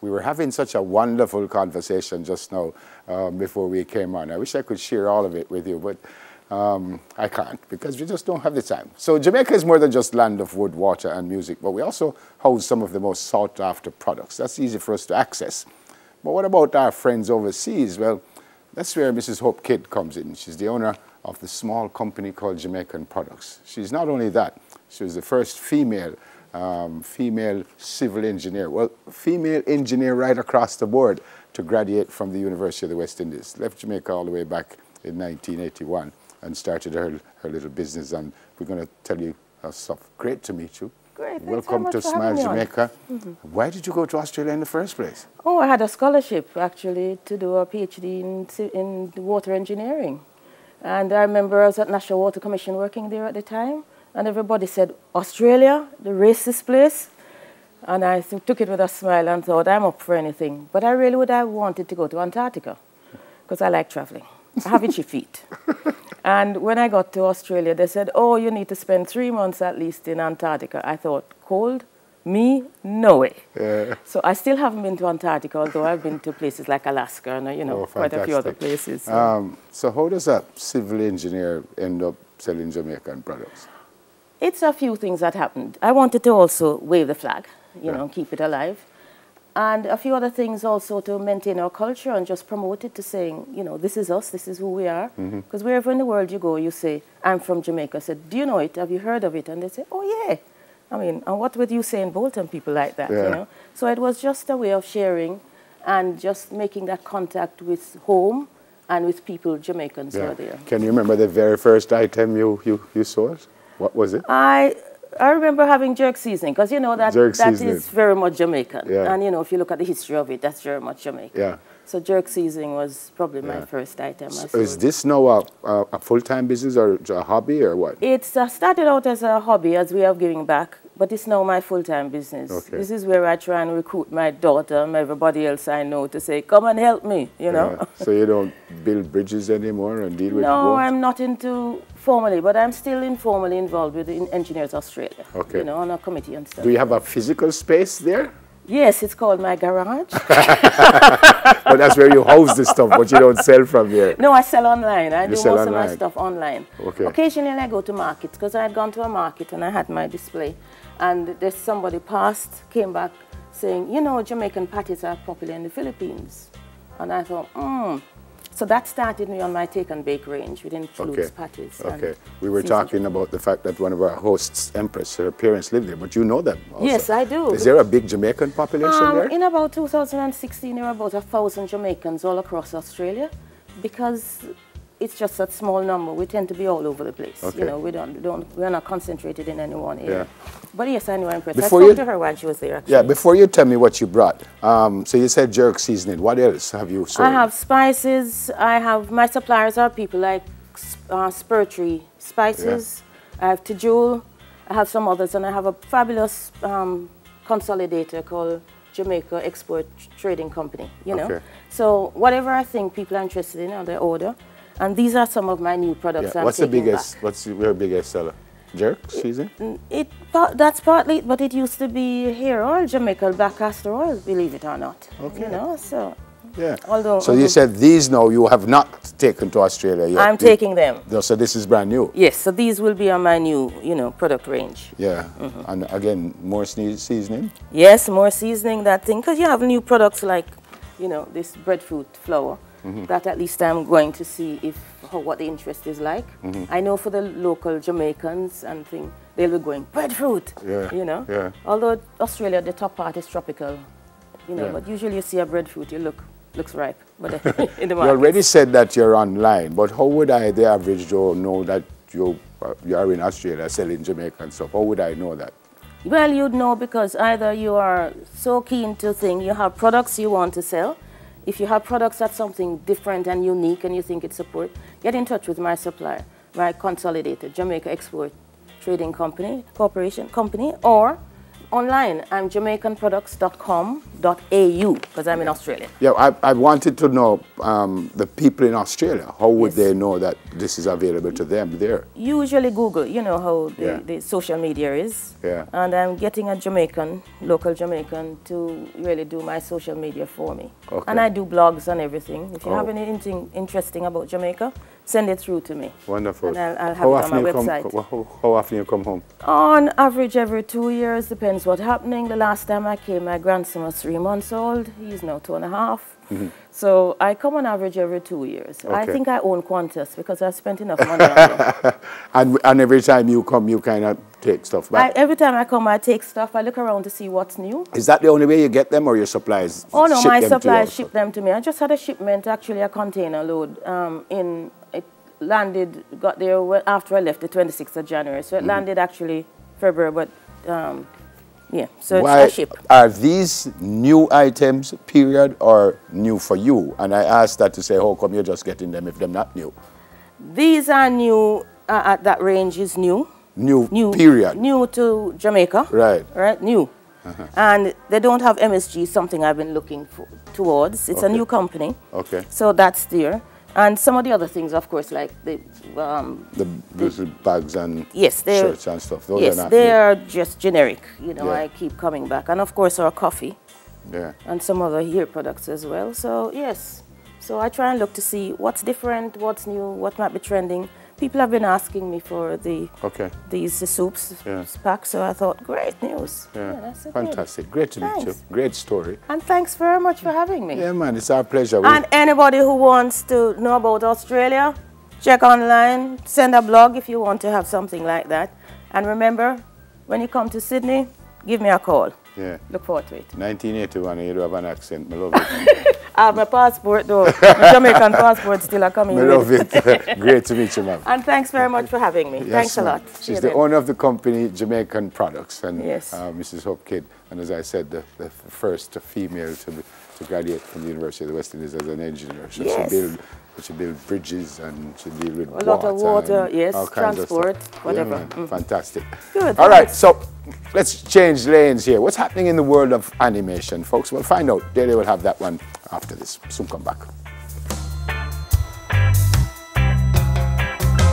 We were having such a wonderful conversation just now before we came on. I wish I could share all of it with you, but I can't because we just don't have the time. So Jamaica is more than just land of wood, water, and music, but we also house some of the most sought-after products. That's easy for us to access. But what about our friends overseas? Well, that's where Mrs. Hope Kidd comes in. She's the owner of the small company called Jamaican Products. She's not only that, she was the first female civil engineer, well, female engineer right across the board to graduate from the University of the West Indies. Left Jamaica all the way back in 1981 and started her little business, and we're going to tell you stuff. Great to meet you. Great, welcome to Smile Jamaica. Why did you go to Australia in the first place? Oh, I had a scholarship actually to do a PhD in water engineering. And I remember I was at National Water Commission working there at the time, and everybody said, Australia, the racist place? And I took it with a smile and thought, I'm up for anything. But I really would have wanted to go to Antarctica, because I like traveling. I have itchy feet. And when I got to Australia, they said, oh, you need to spend 3 months at least in Antarctica. I thought, cold? Me? No way. Yeah. So I still haven't been to Antarctica, although I've been to places like Alaska and, you know, quite a few other places. So how does a civil engineer end up selling Jamaican products? It's a few things that happened. I wanted to also wave the flag, you know, keep it alive. And a few other things also to maintain our culture and just promote it to saying, you know, this is us, this is who we are. Because wherever in the world you go, you say, I'm from Jamaica. I said, do you know it? Have you heard of it? And they say, oh, yeah. I mean, and what would you say in Bolton, people like that, you know? So it was just a way of sharing and just making that contact with home and with people, Jamaicans who are there. Can you remember the very first item you sold? What was it? I remember having jerk seasoning, because, you know, that is very much Jamaican. And, you know, if you look at the history of it, that's very much Jamaican. Yeah. So jerk seasoning was probably my first item. So is this now a full-time business or a hobby or what? It started out as a hobby, as we are giving back, but it's now my full-time business. Okay. This is where I try and recruit my daughter and everybody else I know to say, come and help me, you know. So you don't build bridges anymore and deal with No, I'm not into formally, but I'm still informally involved with Engineers Australia, you know, on a committee and stuff. Do you have a physical space there? Yes, it's called my garage. But that's where you house the stuff, but you don't sell from here. No, I sell online. I do most of my stuff online. Okay. Occasionally I go to markets, because I had gone to a market and I had my display. And there's somebody passed, came back saying, you know, Jamaican patties are popular in the Philippines. And I thought, So that started me on my take and bake range, which includes patties. Okay. We were talking about the fact that one of our hosts, Empress, her parents live there, but you know them also. Yes, I do. Is there a big Jamaican population there? In about 2016, there were about 1,000 Jamaicans all across Australia, because it's just a small number. We tend to be all over the place. You know, we're not concentrated in any one area. But yes, I know Empress. I spoke to her while she was there, actually. Yeah, before you tell me what you brought, so you said jerk seasoning. What else have you sold? I have spices. My suppliers are people like Spurtree Spices. I have Tijul. I have some others, and I have a fabulous consolidator called Jamaica Export Trading Company, you know. So whatever I think people are interested in, they order. And these are some of my new products. What's your biggest seller? Jerk seasoning? That's partly, but it used to be hair oil, Jamaican black castor oil, believe it or not. You know, so. Yeah. Although, so you said these now you have not taken to Australia yet. I'm taking them. So this is brand new. Yes. So these will be on my new, you know, product range. Yeah. And again, more seasoning. Yes, more seasoning, that thing, because you have new products like, you know, this breadfruit flour. That at least I'm going to see what the interest is like. I know for the local Jamaicans and things, they'll be going, breadfruit, you know. Yeah. Although Australia, the top part is tropical, you know, but usually you see a breadfruit, looks ripe. But in the market. You already said that you're online, but how would I, the average Joe, know that you are in Australia selling Jamaican stuff? How would I know that? Well, you'd know because either you are so keen to think you have products you want to sell. If you have products that's something different and unique and you think it's support, get in touch with my supplier, my consolidated Jamaica Export Trading Company, or online. I'm jamaicanproducts.com.au because I'm in Australia. Yeah, I wanted to know the people in Australia. How would Yes. they know that this is available to them there? Usually Google, you know how the social media is. Yeah. And I'm getting a Jamaican, local Jamaican, to really do my social media for me. Okay. And I do blogs and everything. If you have anything interesting about Jamaica, send it through to me. Wonderful. And I'll have it on my website. How often you come home? On average, every 2 years, depends what's happening. The last time I came, my grandson was 3 months old. He's now 2.5. So I come on average every 2 years. I Okay. think I own Qantas because I spent enough money on them. And every time you come, you kind of take stuff back? Every time I come, I take stuff. I look around to see what's new. Is that the only way you get them, or your supplies? Oh no, ship my them to you suppliers also? ship them to me. I just had a shipment, actually a container load. It landed, got there after I left the 26th of January. So it landed actually February, but yeah, so it's a ship. Are these new items, period, or new for you? And I asked that to say, how come you're just getting them if they're not new? These are new, at that range is new. New, period. New to Jamaica. Right. Right, new. And they don't have MSG, something I've been looking towards. It's a new company. Okay. So that's there. And some of the other things, of course, like the little bags and shirts and stuff. Those yes, are not they new. are just generic. You know, Yeah. I keep coming back. And of course, our coffee. Yeah. And some other hair products as well. So yes. So I try and look to see what's different, what's new, what might be trending. People have been asking me for these soups packs, so I thought, great news. Yeah, that's okay. fantastic. Great to meet you. Great story. And thanks very much for having me. Yeah, man, it's our pleasure. And anybody who wants to know about Australia, check online, send a blog if you want to have something like that. And remember, when you come to Sydney, give me a call. Yeah. Look forward to it. 1981, and you do have an accent. I love it. I have my passport though. My Jamaican passport still are coming in. I love it. Great to meet you, ma'am. And thanks very much for having me. Yes, Thanks a lot. She's the owner of the company Jamaican Products, and yes. Mrs. Hope Kidd, and as I said, the first female to graduate from the University of the West Indies as an engineer. So she build bridges, and she deal with a lot of water, yes, all kinds transport, of stuff. whatever. Yeah, fantastic. Good. All right, so let's change lanes here. What's happening in the world of animation, folks? We'll find out. They will have that one after this. Soon come back.